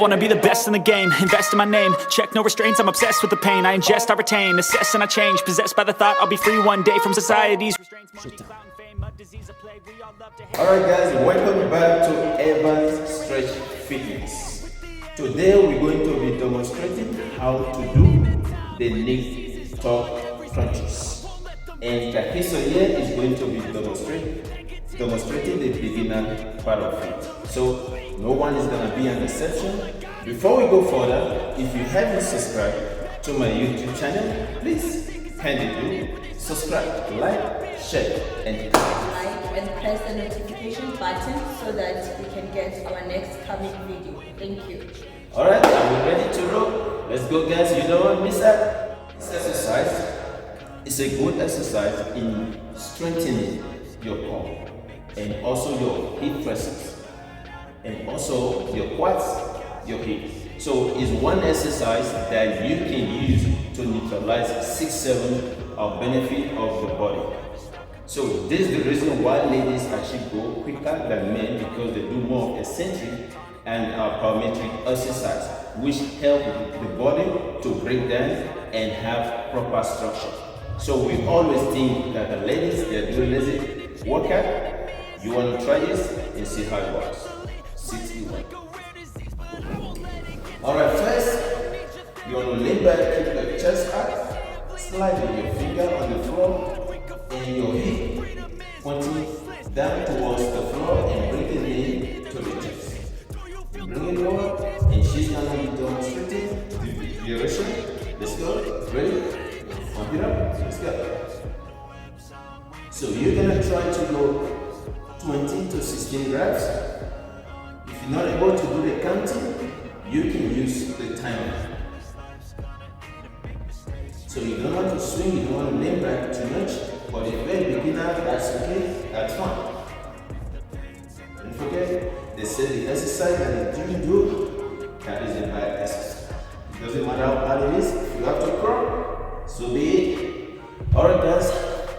wanna be the best in the game, invest in my name, check no restraints, I'm obsessed with the pain. I ingest, I retain, assess and I change, possessed by the thought I'll be free one day from society's restraints. Alright guys, welcome back to Evan's Stretch Fitness. Today we're going to be demonstrating how to do the knee tuck crunches. And Rectus here is going to be demonstrating the beginner part of it. So no one is going to be an exception. Before we go further, if you haven't subscribed to my YouTube channel, please kindly do subscribe, like, share, and comment. Like and press the notification button so that we can get our next coming video. Thank you. Alright, are we ready to roll? Let's go guys, you don't want to miss that. This exercise is a good exercise in strengthening your core and also your hip flexors and also your quads, your hips. So it's one exercise that you can use to neutralize 6-7 of benefit of the body. So this is the reason why ladies actually go quicker than men, because they do more eccentric and plyometric exercise, which help the body to break down and have proper structure. So we always think that the ladies, they're doing lazy workout. You want to try this and see how it works. 61. Alright, first you want to lean back, keep the chest up, slide your finger on the floor and your hip pointing down towards the floor and bring the knee to the chest. Bring it lower and she's gonna be demonstrating the duration. Let's go. Ready? Pump it up. Let's go. So you're gonna try to go 20 to 16 reps. If you're not able to do the counting, you can use the timer. So you don't want to swing, you don't want to lean back too much, but if you're a beginner, that's okay, that's fine. Don't forget, they say the exercise that you do, that is a bad exercise. It doesn't matter how hard it is, if you have to crawl, so be it. Alright guys,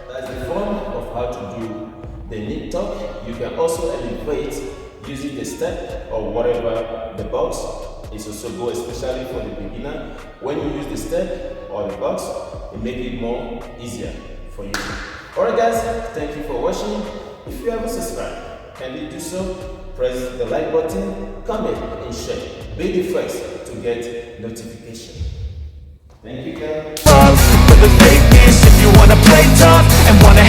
that's the form of how to do the knee tuck. You can also elevate using the step or whatever the box is also good, especially for the beginner. When you use the step or the box, it makes it more easier for you. Alright guys, thank you for watching. If you haven't subscribed, kindly do so. Press the like button, comment and share. Be the first to get notification. Thank you guys. For the fakeness, if you wanna play tough and wanna